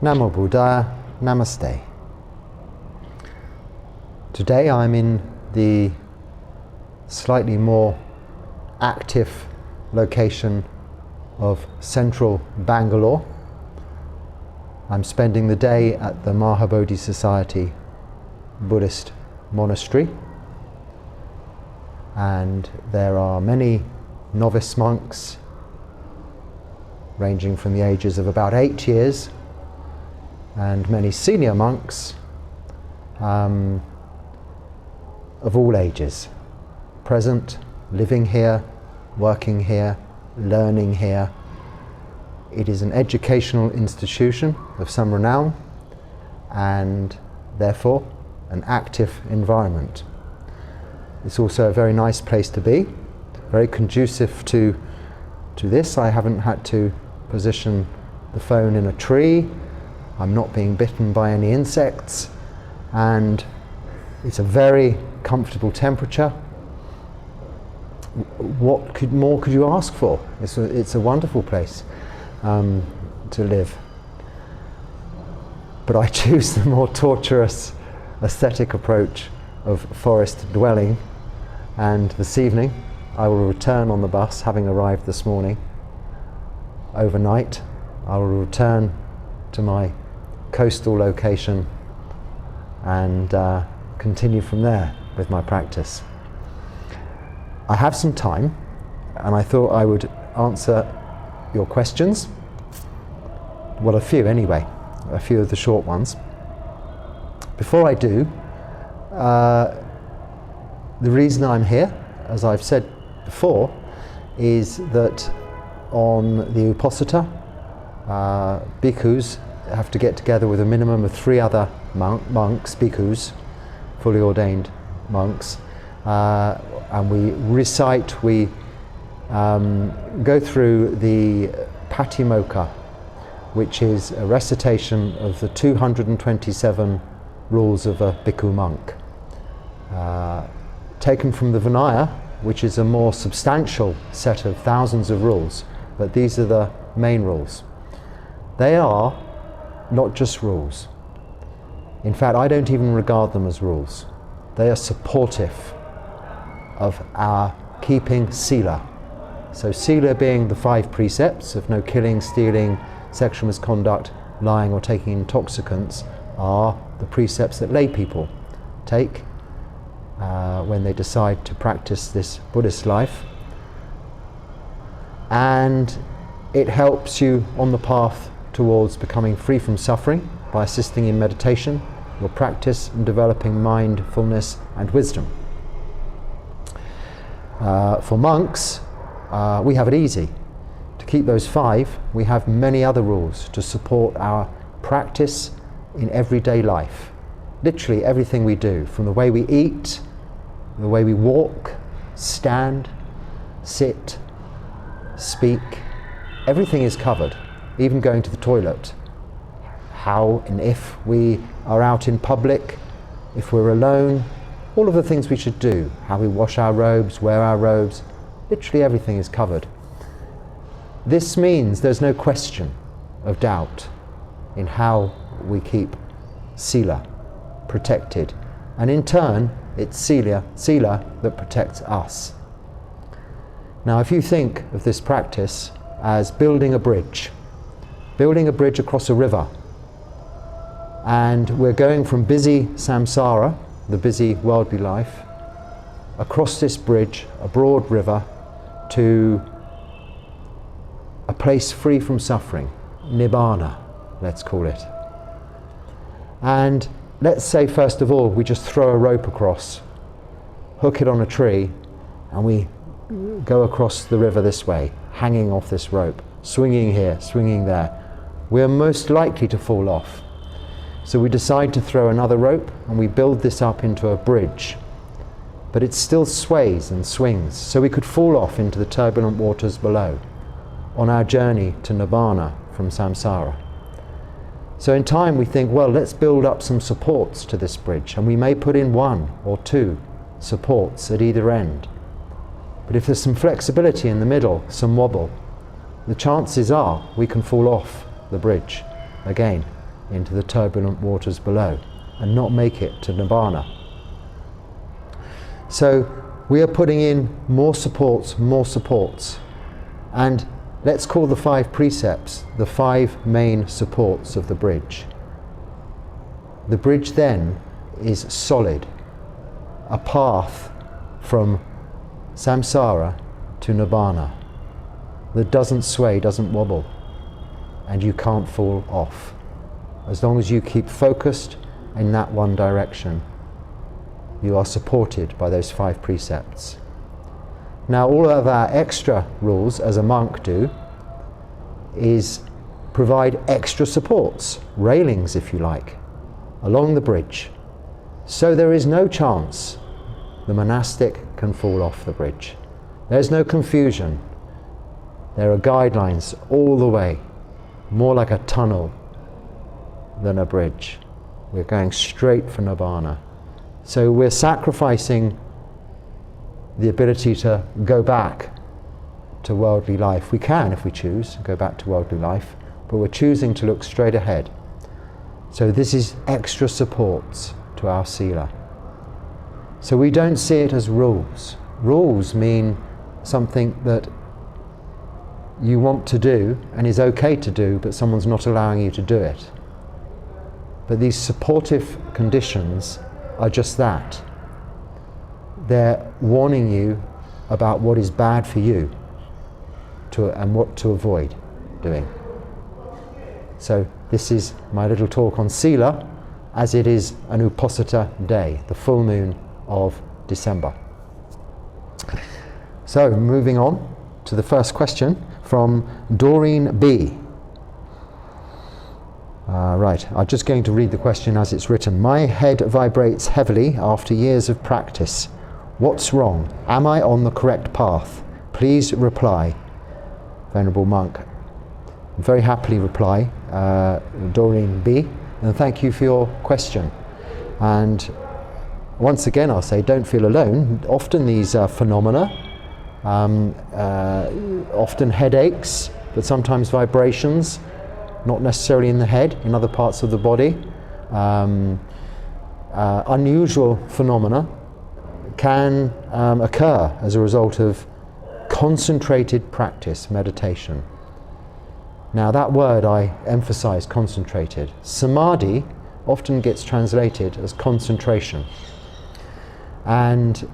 Namo Buddhaya, Namaste. Today I'm in the slightly more active location of central Bangalore. I'm spending the day at the MAHABODHI Society Buddhist Monastery, and there are many novice monks ranging from the ages of about 8 years and many senior monks of all ages, present, living here, working here, learning here. It is an educational institution of some renown and therefore an active environment. It's also a very nice place to be, very conducive to this. I haven't had to position the phone in a tree. I'm not being bitten by any insects, and it's a very comfortable temperature. What more could you ask for? It's a wonderful place to live. But I choose the more torturous aesthetic approach of forest dwelling, and this evening I will return on the bus, having arrived this morning overnight. I will return to my coastal location and continue from there with my practice. I have some time, and I thought I would answer your questions. Well, a few anyway, a few of the short ones. Before I do, the reason I'm here, as I've said before, is that on the UPOSATHA, bhikkhus have to get together with a minimum of 3 other monks, bhikkhus, fully ordained monks, and we recite, we go through the Patimokkha, which is a recitation of the 227 rules of a bhikkhu monk, taken from the Vinaya, which is a more substantial set of thousands of rules, but these are the main rules. They are not just rules. In fact, I don't even regard them as rules. They are supportive of our keeping sila. So sila being the 5 precepts of no killing, stealing, sexual misconduct, lying or taking intoxicants, are the precepts that lay people take when they decide to practice this Buddhist life. And it helps you on the path towards becoming free from suffering by assisting in meditation, your practice, and developing mindfulness and wisdom. For monks, we have it easy. To keep those 5, we have many other rules to support our practice in everyday life. Literally everything we do, from the way we eat, the way we walk, stand, sit, speak, everything is covered. Even going to the toilet, how and if we are out in public, if we're alone, all of the things we should do, how we wash our robes, wear our robes, literally everything is covered. This means there's no question of doubt in how we keep sila protected, and in turn it's sila that protects us. Now, if you think of this practice as building a bridge across a river, and we're going from busy samsara, the busy worldly life, across this bridge, a broad river, to a place free from suffering, nibbana, let's call it. And let's say first of all we just throw a rope across, hook it on a tree, and we go across the river this way, hanging off this rope, swinging here, swinging there. We're most likely to fall off. So we decide to throw another rope, and we build this up into a bridge. But it still sways and swings, so we could fall off into the turbulent waters below on our journey to nibbana from samsara. So in time we think, well, let's build up some supports to this bridge, and we may put in 1 or 2 supports at either end. But if there's some flexibility in the middle, some wobble, the chances are we can fall off the bridge again. into the turbulent waters below and not make it to Nibbana. So we are putting in more supports, and let's call the 5 precepts the 5 main supports of the bridge. The bridge then is solid, a path from samsara to Nibbana that doesn't sway, doesn't wobble, and you can't fall off. As long as you keep focused in that one direction, you are supported by those 5 precepts. Now, all of our extra rules, as a monk do, is provide extra supports, railings if you like, along the bridge. So there is no chance the monastic can fall off the bridge. There's no confusion. There are guidelines all the way, more like a tunnel than a bridge. We're going straight for Nibbana. So we're sacrificing the ability to go back to worldly life. We can, if we choose, go back to worldly life, but we're choosing to look straight ahead. So this is extra supports to our sila. So we don't see it as rules. Rules mean something that you want to do and is okay to do, but someone's not allowing you to do it. But these supportive conditions are just that. They're warning you about what is bad for you and what to avoid doing. So this is my little talk on Sila, as it is an UPOSATHA day, the full moon of December. So moving on to the first question from Doreen B. Right, I'm just going to read the question as it's written. My head vibrates heavily after years of practice. What's wrong? Am I on the correct path? Please reply. Venerable Monk. Very happily reply, Doreen B. And thank you for your question. And once again, I'll say, don't feel alone. Often these phenomena, often headaches, but sometimes vibrations, not necessarily in the head, in other parts of the body. Unusual phenomena can occur as a result of concentrated practice, meditation. Now that word I emphasize, concentrated. Samadhi often gets translated as concentration. And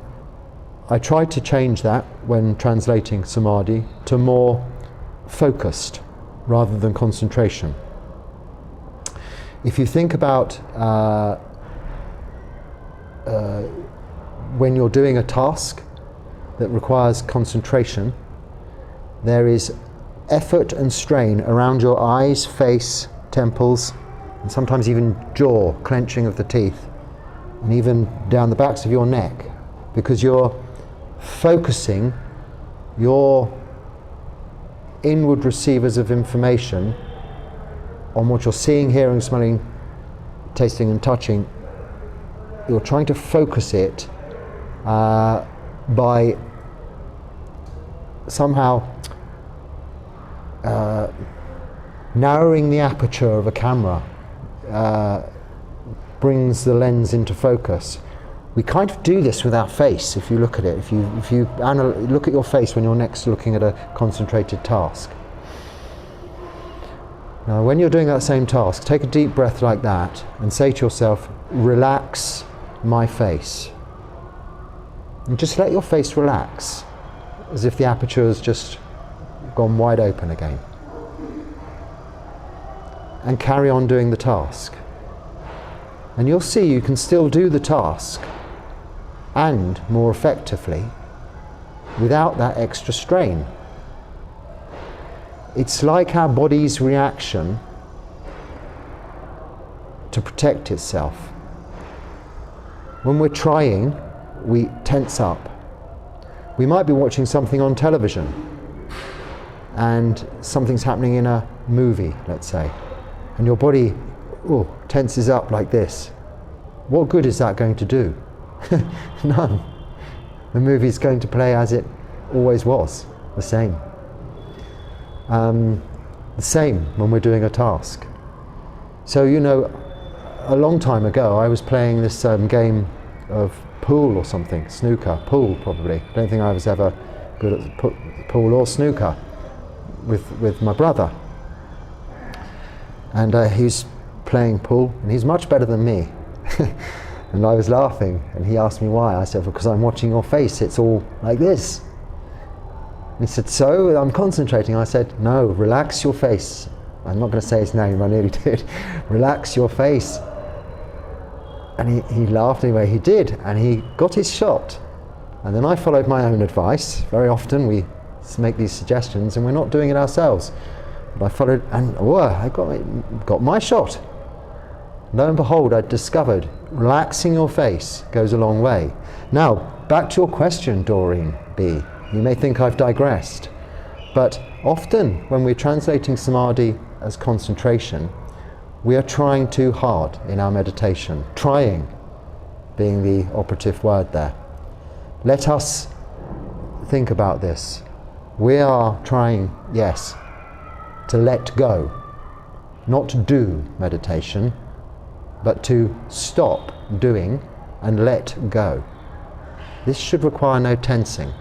I tried to change that when translating samadhi to more focused rather than concentration. If you think about when you're doing a task that requires concentration, there is effort and strain around your eyes, face, temples, and sometimes even jaw, clenching of the teeth, and even down the backs of your neck, because you're focusing your inward receivers of information on what you're seeing, hearing, smelling, tasting and touching. You're trying to focus it by somehow narrowing the aperture of a camera, brings the lens into focus. We kind of do this with our face. If you look at it, if you look at your face when you're next looking at a concentrated task. Now, when you're doing that same task, take a deep breath like that and say to yourself, "Relax my face," and just let your face relax, as if the aperture has just gone wide open again, and carry on doing the task. And you'll see you can still do the task, and more effectively, without that extra strain. It's like our body's reaction to protect itself. When we're trying, we tense up. We might be watching something on television, and something's happening in a movie, let's say, and your body tenses up like this. What good is that going to do? None. The movie's going to play as it always was, the same. The same when we're doing a task. So, you know, a long time ago I was playing this game of pool or something, snooker, pool probably. I don't think I was ever good at pool or snooker with my brother. And he's playing pool, and he's much better than me. And I was laughing, and he asked me why. I said, because I'm watching your face, it's all like this. And he said, so? I'm concentrating. I said, no, relax your face. I'm not going to say his name, I nearly did. Relax your face. And he laughed anyway, he did, and he got his shot. And then I followed my own advice. Very often we make these suggestions and we're not doing it ourselves. But I followed, and I got my shot. Lo and behold, I discovered relaxing your face goes a long way. Now, back to your question, Doreen B. You may think I've digressed, but often when we're translating samadhi as concentration, we are trying too hard in our meditation. Trying being the operative word there. Let us think about this. We are trying, yes, to let go, not to do meditation, but to stop doing and let go. This should require no tensing.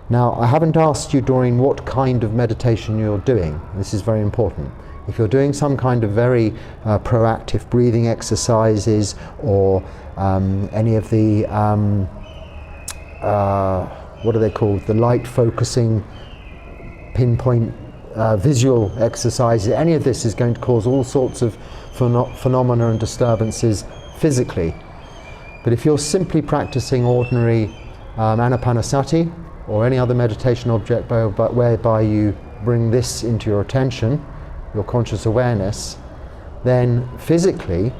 Now, I haven't asked you, Doreen, what kind of meditation you're doing. This is very important. If you're doing some kind of very proactive breathing exercises, or any of the, what are they called? The light focusing, pinpoint visual exercises, any of this is going to cause all sorts of phenomena and disturbances physically. But if you're simply practicing ordinary anapanasati or any other meditation object whereby you bring this into your attention, your conscious awareness, then physically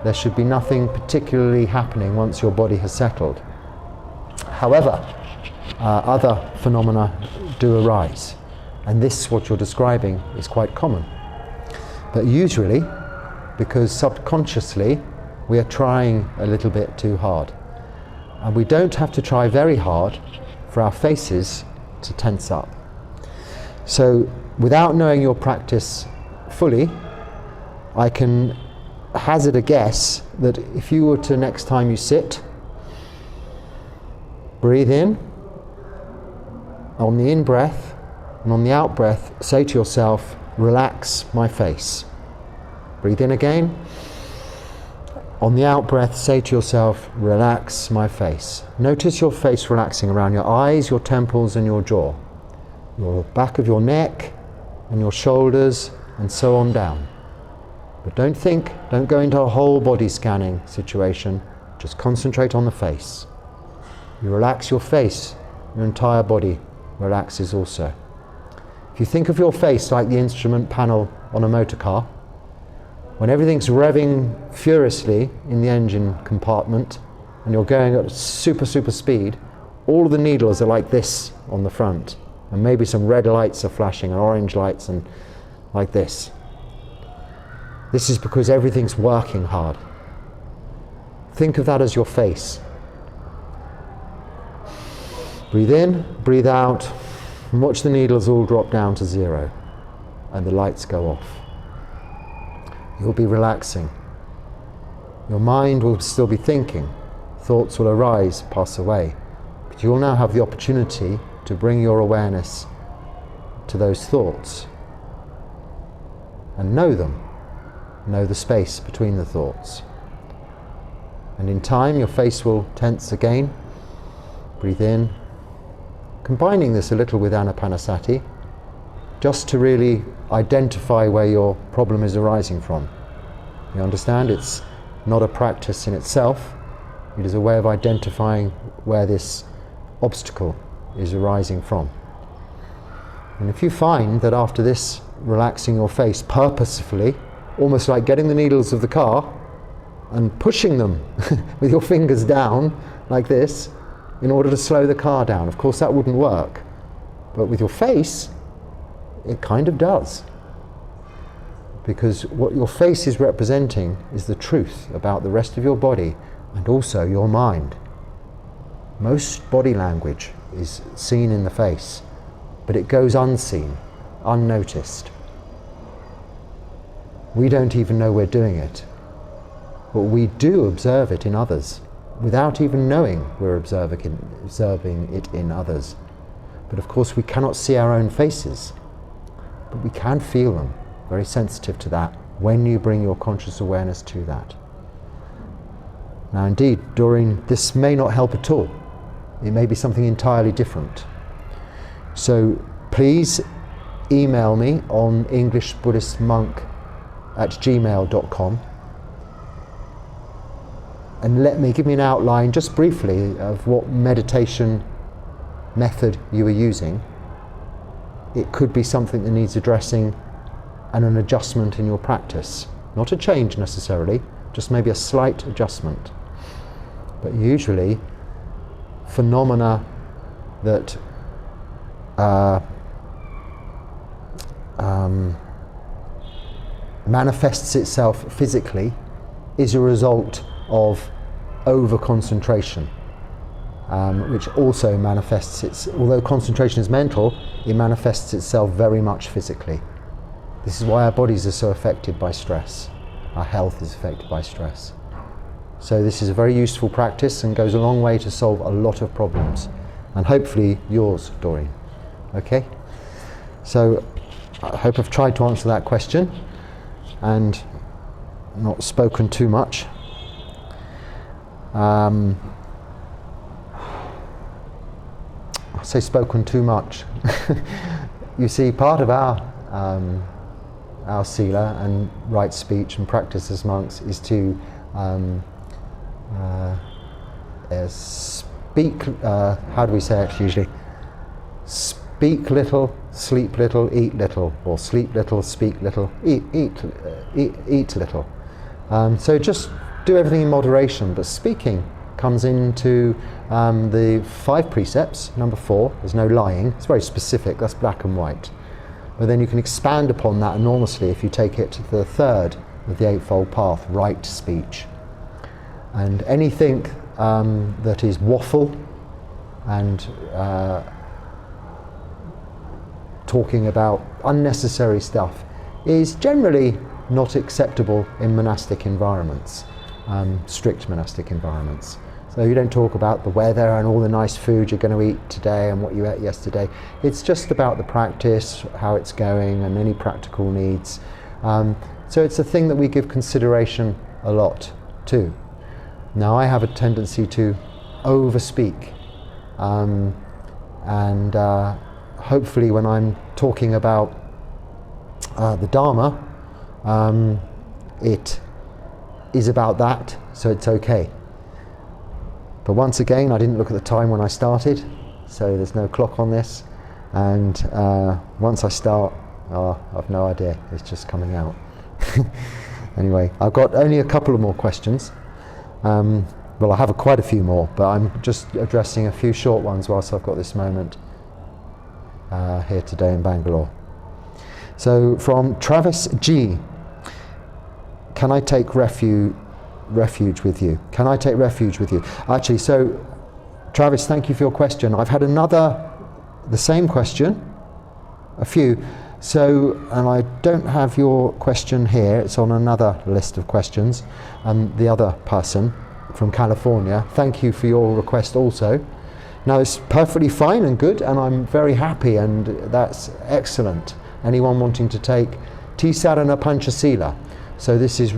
there should be nothing particularly happening once your body has settled. However, other phenomena do arise, and this, what you're describing, is quite common. But usually, because subconsciously we are trying a little bit too hard. And we don't have to try very hard for our faces to tense up. So without knowing your practice fully, I can hazard a guess that if you were to, next time you sit, breathe in, on the in-breath, and on the out-breath, say to yourself, relax my face. Breathe in again. On the out-breath, say to yourself, relax my face. Notice your face relaxing around your eyes, your temples, and your jaw. Your back of your neck, and your shoulders, and so on down. But don't go into a whole body scanning situation. Just concentrate on the face. You relax your face, your entire body relaxes also. If you think of your face like the instrument panel on a motor car, when everything's revving furiously in the engine compartment and you're going at super speed, all of the needles are like this on the front, and maybe some red lights are flashing and orange lights and like this. This is because everything's working hard. Think of that as your face. Breathe in, breathe out, and watch the needles all drop down to zero and the lights go off. You'll be relaxing. Your mind will still be thinking. Thoughts will arise, pass away. But you'll now have the opportunity to bring your awareness to those thoughts and know them. Know the space between the thoughts. And in time, your face will tense again. Breathe in. Combining this a little with anapanasati, just to really identify where your problem is arising from. You understand? It's not a practice in itself. It is a way of identifying where this obstacle is arising from. And if you find that after this, relaxing your face purposefully, almost like getting the needles of the car and pushing them with your fingers down like this in order to slow the car down. Of course that wouldn't work, but with your face it kind of does, because what your face is representing is the truth about the rest of your body and also your mind. Most body language is seen in the face, but it goes unseen, unnoticed. We don't even know we're doing it. But we do observe it in others, without even knowing we're observing it in others. But of course we cannot see our own faces, but we can feel them. Very sensitive to that when you bring your conscious awareness to that. Now indeed, this may not help at all. It may be something entirely different. So please email me on englishbuddhistmonk@gmail.com and give me an outline, just briefly, of what meditation method you are using. It could be something that needs addressing and an adjustment in your practice. Not a change necessarily, just maybe a slight adjustment. But usually, phenomena that manifests itself physically is a result of over-concentration, which also manifests although concentration is mental, it manifests itself very much physically. This is why our bodies are so affected by stress. Our health is affected by stress. So this is a very useful practice and goes a long way to solve a lot of problems. And hopefully yours, Doreen. Okay? So I hope I've tried to answer that question and not spoken too much. I say spoken too much. You see, part of our sila and right speech and practice as monks is to speak, how do we say it usually? Speak little, sleep little, eat little, or sleep little, speak little, eat little. So just do everything in moderation, but speaking comes into the 5 precepts. Number 4, there's no lying. It's very specific, that's black and white. But then you can expand upon that enormously if you take it to the 3rd of the Eightfold Path, right speech. And anything that is waffle and talking about unnecessary stuff is generally not acceptable in monastic environments, strict monastic environments. So you don't talk about the weather and all the nice food you're going to eat today and what you ate yesterday. It's just about the practice, how it's going, and any practical needs. So it's a thing that we give consideration a lot to. Now I have a tendency to overspeak, and hopefully when I'm talking about the Dharma, it is about that, so it's okay. But once again, I didn't look at the time when I started, so there's no clock on this, and once I start, I've no idea, it's just coming out. Anyway, I've got only a couple of more questions. Well, I have quite a few more, but I'm just addressing a few short ones whilst I've got this moment here today in Bangalore. So from Travis G, can I take refuge with you? Can I take refuge with you? Actually, so Travis, thank you for your question. I've had the same question, a few. So, and I don't have your question here, it's on another list of questions. The other person from California, thank you for your request also. Now it's perfectly fine and good, and I'm very happy, and that's excellent. Anyone wanting to take Tisarana Panchasila. So this is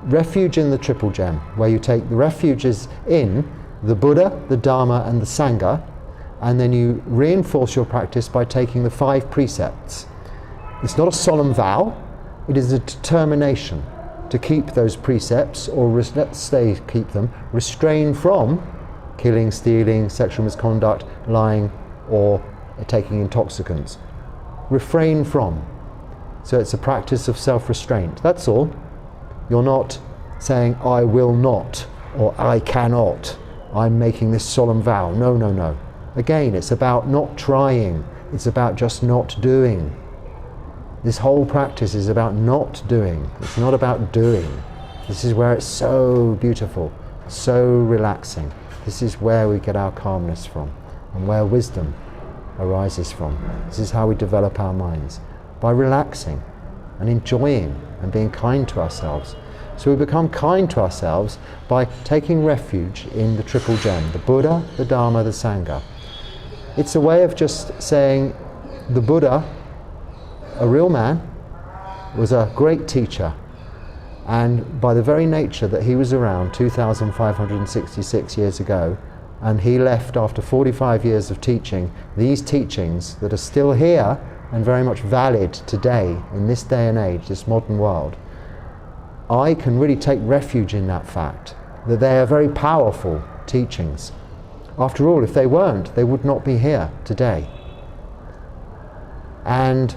refuge in the Triple Gem, where you take the refuges in the Buddha, the Dharma and the Sangha, and then you reinforce your practice by taking the 5 precepts. It's not a solemn vow, it is a determination to keep those precepts, or let's say keep them, restrain from killing, stealing, sexual misconduct, lying, or taking intoxicants. Refrain from. So it's a practice of self-restraint, that's all. You're not saying, I will not, or I cannot, I'm making this solemn vow. No, no, no. Again, it's about not trying, it's about just not doing. This whole practice is about not doing, it's not about doing. This is where it's so beautiful, so relaxing. This is where we get our calmness from, and where wisdom arises from. This is how we develop our minds, by relaxing and enjoying and being kind to ourselves. So we become kind to ourselves by taking refuge in the triple gem, the Buddha, the Dharma, the Sangha. It's a way of just saying the Buddha, a real man, was a great teacher, and by the very nature that he was around 2,566 years ago, and he left after 45 years of teaching, these teachings that are still here and very much valid today, in this day and age, this modern world, I can really take refuge in that fact, that they are very powerful teachings. After all, if they weren't, they would not be here today. And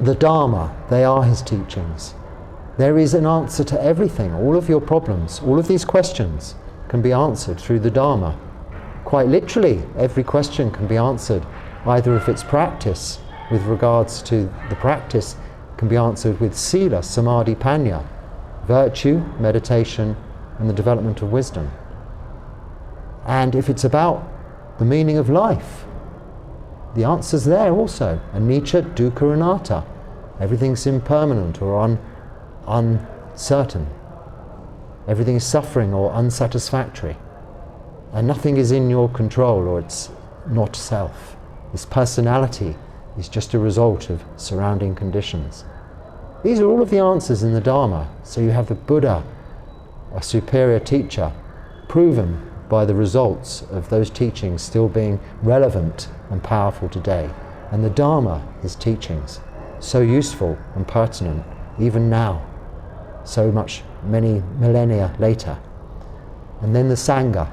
the Dharma, they are his teachings. There is an answer to everything. All of your problems, all of these questions can be answered through the Dharma. Quite literally, every question can be answered, either if it's practice, with regards to the practice, can be answered with sila, samadhi, panya, virtue, meditation, and the development of wisdom. And if it's about the meaning of life, the answer's there also. Anicca, dukkha, anatta. Everything's impermanent or uncertain. Everything is suffering or unsatisfactory. And nothing is in your control, or it's not self. This personality is just a result of surrounding conditions. These are all of the answers in the Dharma. So you have the Buddha, a superior teacher, proven by the results of those teachings still being relevant and powerful today. And the Dharma, his teachings, so useful and pertinent even now, so much many millennia later. And then the Sangha.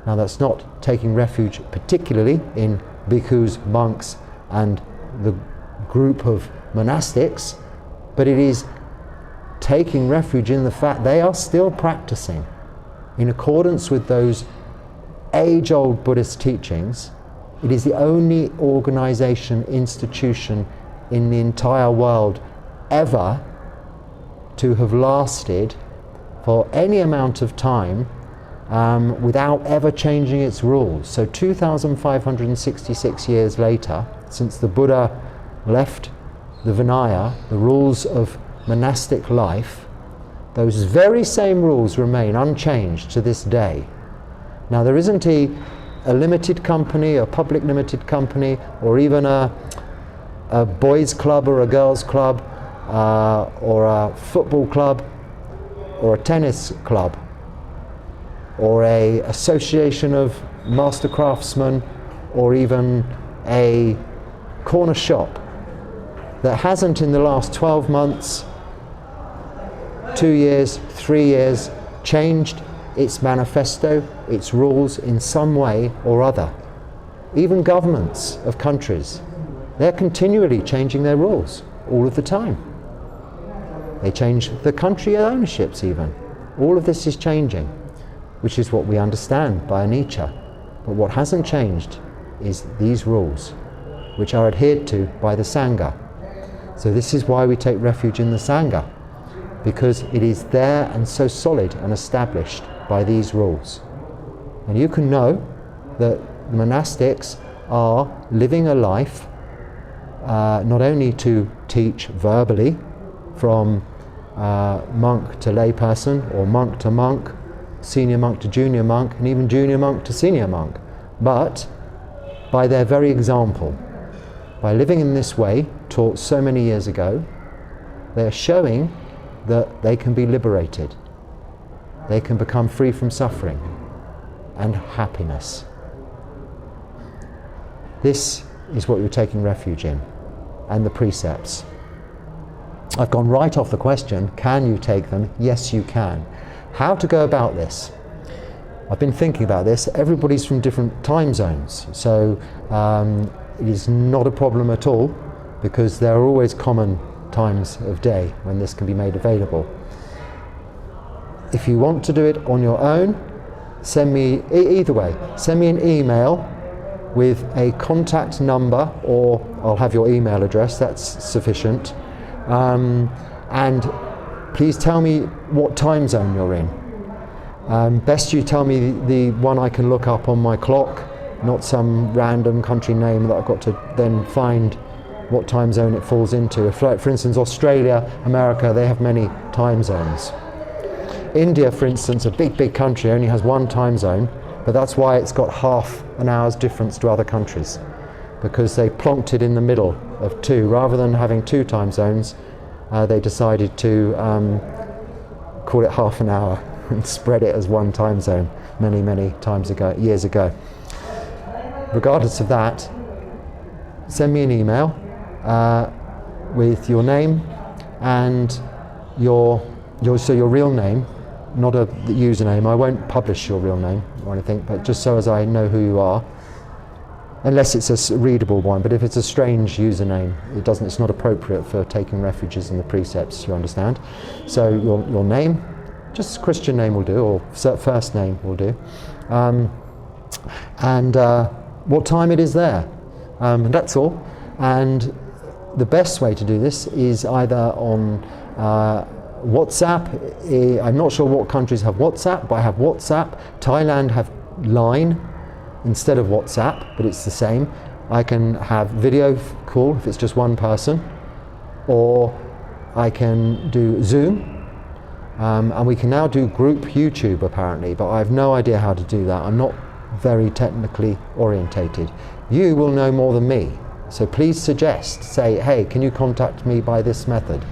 Now that's not taking refuge particularly in bhikkhus, monks, and the group of monastics, but it is taking refuge in the fact they are still practicing in accordance with those age-old Buddhist teachings. It is the only organization, institution in the entire world ever to have lasted for any amount of time without ever changing its rules. So 2,566 years later, since the Buddha left the Vinaya, the rules of monastic life, those very same rules remain unchanged to this day. Now there isn't a limited company, a public limited company, or even a boys club or a girls club, or a football club, or a tennis club, or a association of master craftsmen, or even a corner shop that hasn't in the last 12 months, 2 years, 3 years, changed its manifesto, its rules in some way or other. Even governments of countries, they're continually changing their rules all of the time. They change the country ownerships even. All of this is changing, which is what we understand by anicca. But what hasn't changed is these rules, which are adhered to by the Sangha. So this is why we take refuge in the Sangha, because it is there and so solid and established by these rules. And you can know that monastics are living a life not only to teach verbally from monk to layperson, or monk to monk, senior monk to junior monk, and even junior monk to senior monk, but by their very example. By living in this way, taught so many years ago, they are showing that they can be liberated. They can become free from suffering and happiness. This is what you're taking refuge in, and the precepts. I've gone right off the question, can you take them? Yes, you can. How to go about this? I've been thinking about this. Everybody's from different time zones, so it is not a problem at all, because there are always common times of day when this can be made available. If you want to do it on your own, send me, either way, send me an email with a contact number, or I'll have your email address, that's sufficient. And please tell me what time zone you're in. Best you tell me the one I can look up on my clock, not some random country name that I've got to then find what time zone it falls into. If, like, for instance, Australia, America, they have many time zones. India, for instance, a big country, only has one time zone, but that's why it's got half an hour's difference to other countries, because they plonked it in the middle of two. Rather than having two time zones, they decided to call it half an hour and spread it as one time zone many years ago. Regardless of that, send me an email with your name and your real name, not the username. I won't publish your real name or anything, but just so as I know who you are, unless it's a readable one. But if it's a strange username, it's not appropriate for taking refuges in the precepts, you understand. So your name, just Christian name will do, or first name will do, and what time it is there. That's all. And the best way to do this is either on WhatsApp. I'm not sure what countries have WhatsApp, but I have WhatsApp. Thailand have Line instead of WhatsApp, but it's the same. I can have video call if it's just one person, or I can do Zoom, and we can now do group YouTube apparently, but I have no idea how to do that. I'm not very technically orientated. You will know more than me, so please say, hey, can you contact me by this method?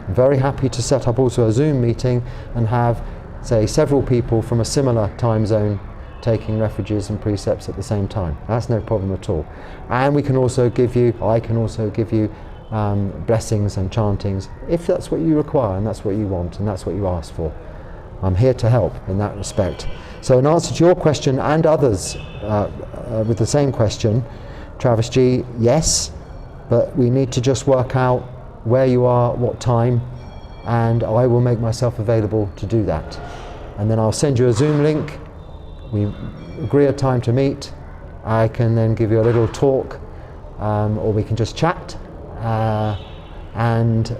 I'm very happy to set up also a Zoom meeting and have, say, several people from a similar time zone taking refuges and precepts at the same time. That's no problem at all. And I can also give you blessings and chantings if that's what you require and that's what you want and that's what you ask for. I'm here to help in that respect. So in answer to your question and others with the same question, Travis G, yes, but we need to just work out where you are, what time, and I will make myself available to do that. And then I'll send you a Zoom link. We agree a time to meet. I can then give you a little talk, or we can just chat, and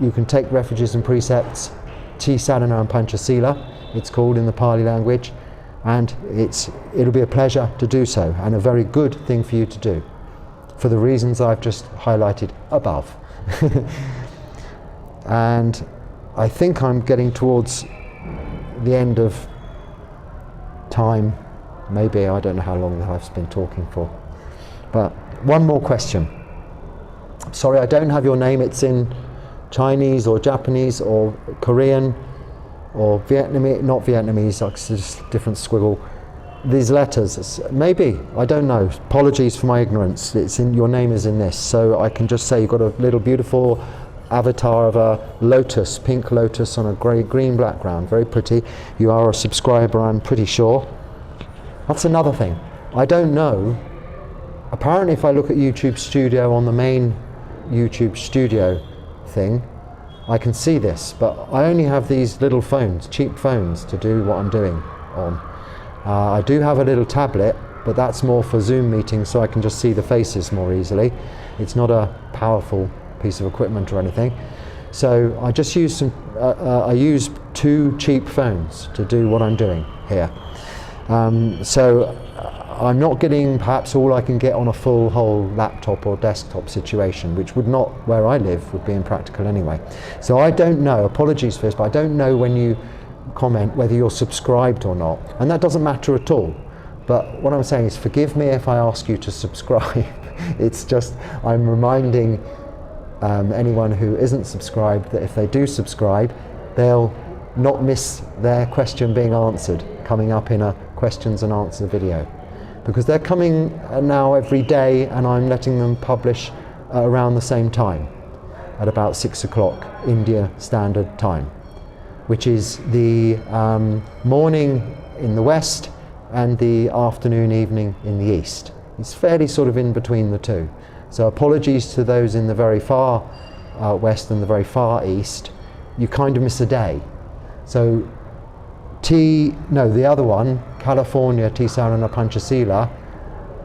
you can take refuges and precepts, Sadhana and Panchasila, it's called in the Pali language, and it'll be a pleasure to do so, and a very good thing for you to do, for the reasons I've just highlighted above. And I think I'm getting towards the end of time. Maybe, I don't know how long I've been talking for. But one more question. Sorry, I don't have your name. It's in Chinese or Japanese or Korean or Vietnamese, not Vietnamese, it's just a different squiggle. These letters, maybe, I don't know. Apologies for my ignorance. Your name is in this, so I can just say you've got a little beautiful avatar of a lotus, pink lotus on a green background, very pretty. You are a subscriber, I'm pretty sure. That's another thing. I don't know. Apparently, if I look at YouTube Studio on the main YouTube Studio thing, I can see this, but I only have these little phones, cheap phones, to do what I'm doing on. I do have a little tablet, but that's more for Zoom meetings, so I can just see the faces more easily. It's not a powerful piece of equipment or anything. So I just use I use two cheap phones to do what I'm doing here. So I'm not getting perhaps all I can get on a full whole laptop or desktop situation, which would not, where I live, would be impractical anyway. So I don't know, apologies for this, but I don't know when you comment whether you're subscribed or not, and that doesn't matter at all. But what I'm saying is, forgive me if I ask you to subscribe. It's just, I'm reminding anyone who isn't subscribed that if they do subscribe, they'll not miss their question being answered, coming up in a questions and answer video. Because they're coming now every day, and I'm letting them publish around the same time, at about 6 o'clock India Standard Time, which is the morning in the West and the afternoon, evening in the East. It's fairly sort of in between the two. So apologies to those in the very far West and the very far East. You kind of miss a day. So the other one, California Sadhana Panchasila,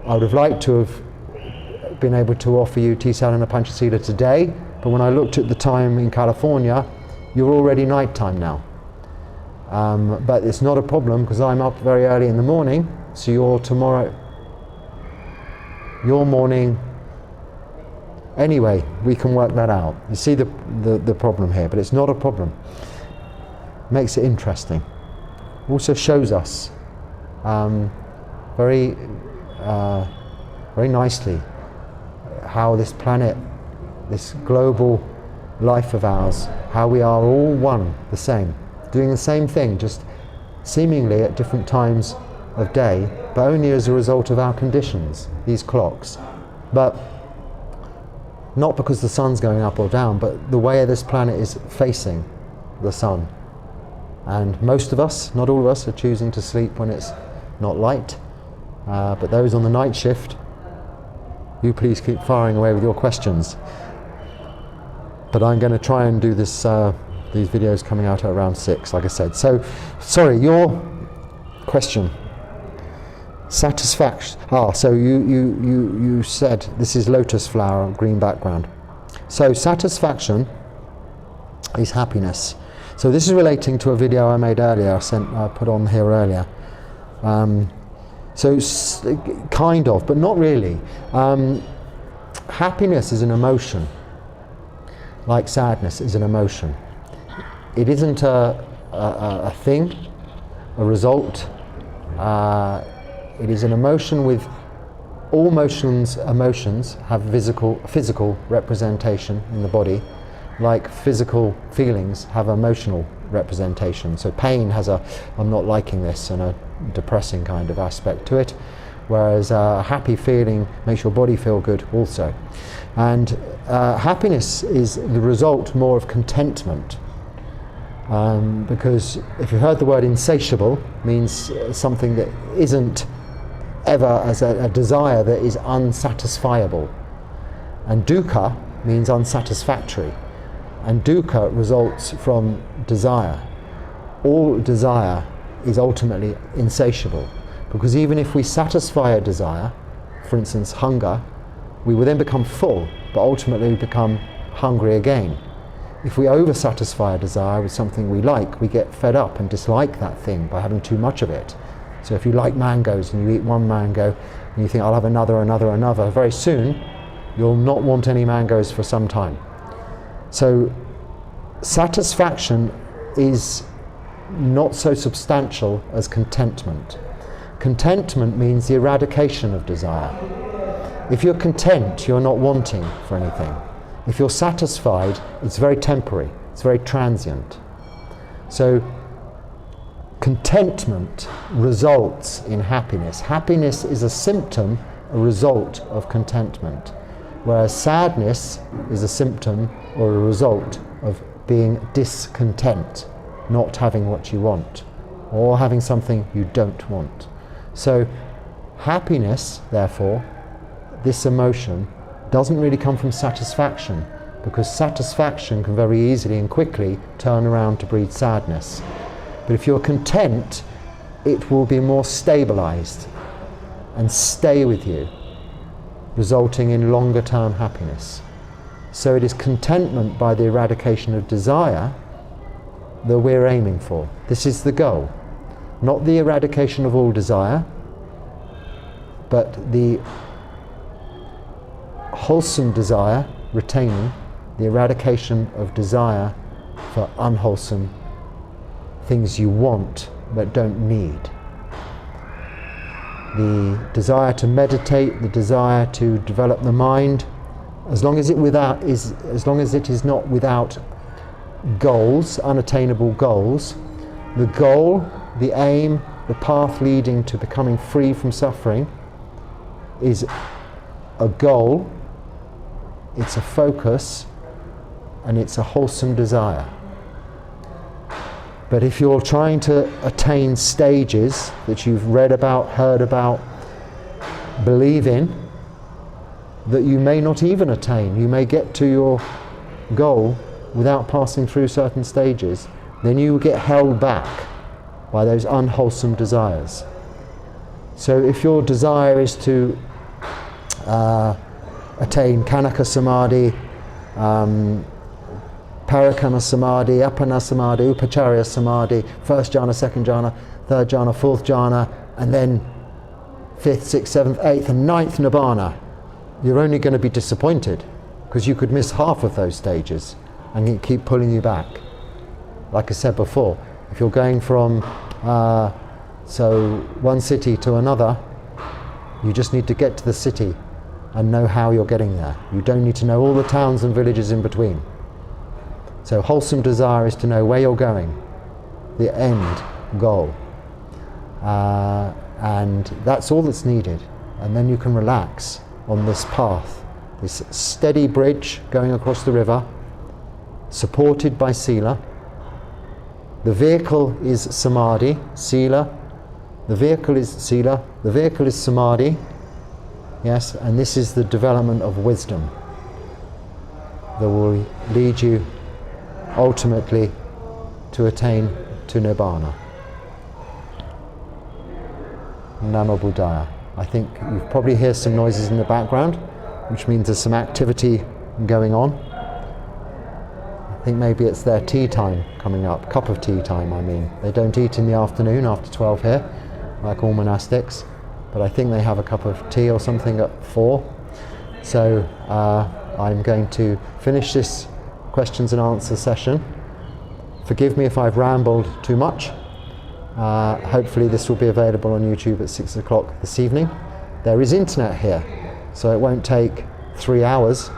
I would have liked to have been able to offer you Sadhana Panchasila today, but when I looked at the time in California, you're already nighttime now. But it's not a problem, because I'm up very early in the morning, so your morning Anyway, we can work that out. You see the problem here, but it's not a problem. Makes it interesting. Also shows us very nicely how this planet, this global life of ours, how we are all one, the same, doing the same thing, just seemingly at different times of day, but only as a result of our conditions, these clocks. But not because the sun's going up or down, but the way this planet is facing the sun. And most of us, not all of us, are choosing to sleep when it's not light. But those on the night shift, you please keep firing away with your questions. But I'm going to try and do this, these videos coming out at around 6, like I said. So, sorry, your question. Satisfaction. So you said this is lotus flower, green background. So satisfaction is happiness. So this is relating to a video I made earlier, I put on here earlier. So kind of, but not really. Happiness is an emotion, like sadness is an emotion. It isn't a thing, a result. It is an emotion with all emotions have physical representation in the body, like physical feelings have emotional representation. So pain has a I'm not liking this and a depressing kind of aspect to it, whereas a happy feeling makes your body feel good also. And happiness is the result more of contentment. Because if you heard the word insatiable, means something that isn't ever as a desire that is unsatisfiable. And dukkha means unsatisfactory. And dukkha results from desire. All desire is ultimately insatiable. Because even if we satisfy a desire, for instance hunger, we will then become full, but ultimately become hungry again. If we over-satisfy a desire with something we like, we get fed up and dislike that thing by having too much of it. So if you like mangoes and you eat one mango and you think, I'll have another, very soon you'll not want any mangoes for some time. So satisfaction is not so substantial as contentment. Contentment means the eradication of desire. If you're content, you're not wanting for anything. If you're satisfied, it's very temporary, it's very transient. So contentment results in happiness. Happiness is a symptom, a result of contentment. Whereas sadness is a symptom or a result of being discontent, not having what you want, or having something you don't want. So happiness, therefore, this emotion, doesn't really come from satisfaction, because satisfaction can very easily and quickly turn around to breed sadness. But if you're content, it will be more stabilized and stay with you, resulting in longer term happiness. So it is contentment by the eradication of desire that we're aiming for. This is the goal. Not the eradication of all desire, but the wholesome desire, retaining the eradication of desire for unwholesome things you want but don't need. The desire to meditate, the desire to develop the mind, as long as it is not without goals, unattainable goals, the goal, the aim, the path leading to becoming free from suffering is a goal, it's a focus, and it's a wholesome desire. But if you're trying to attain stages that you've read about, heard about, believe in, that you may not even attain, you may get to your goal without passing through certain stages, then you get held back by those unwholesome desires. So if your desire is to attain Kanaka Samadhi, Parakana Samadhi, Appana Samadhi, Upacharya Samadhi, first jhana, second jhana, third jhana, fourth jhana, and then fifth, sixth, seventh, eighth, and ninth Nibbana, you're only going to be disappointed, because you could miss half of those stages and it keep pulling you back. Like I said before, if you're going from one city to another, you just need to get to the city and know how you're getting there. You don't need to know all the towns and villages in between. So wholesome desire is to know where you're going, the end goal. And that's all that's needed. And then you can relax on this path, this steady bridge going across the river, supported by sila. The vehicle is samadhi, sila. The vehicle is sila. The vehicle is samadhi. Yes, and this is the development of wisdom that will lead you ultimately to attain to Nibbana. Namo Buddhaya. I think you probably hear some noises in the background, which means there's some activity going on. I think maybe it's their tea time coming up, cup of tea time I mean. They don't eat in the afternoon after 12 here, like all monastics, but I think they have a cup of tea or something at 4. So I'm going to finish this questions and answer session. Forgive me if I've rambled too much. Hopefully this will be available on YouTube at 6 o'clock this evening. There is internet here, so it won't take 3 hours,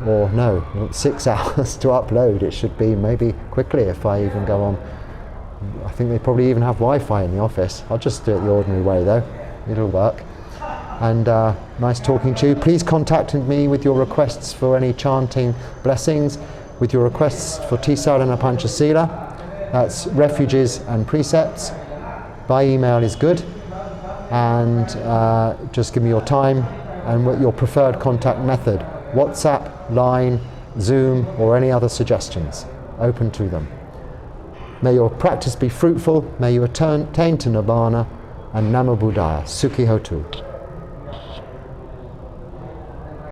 or no, 6 hours to upload. It should be maybe quickly if I even go on. I think they probably even have Wi-Fi in the office. I'll just do it the ordinary way though. It'll work. And nice talking to you. Please contact me with your requests for any chanting blessings, with your requests for Tisarana Panchasila. That's refuges and precepts. By email is good. And just give me your time and what your preferred contact method. WhatsApp, Line, Zoom, or any other suggestions. Open to them. May your practice be fruitful. May you attain to Nibbana. And Namo Buddhaya. Sukhi Hotu.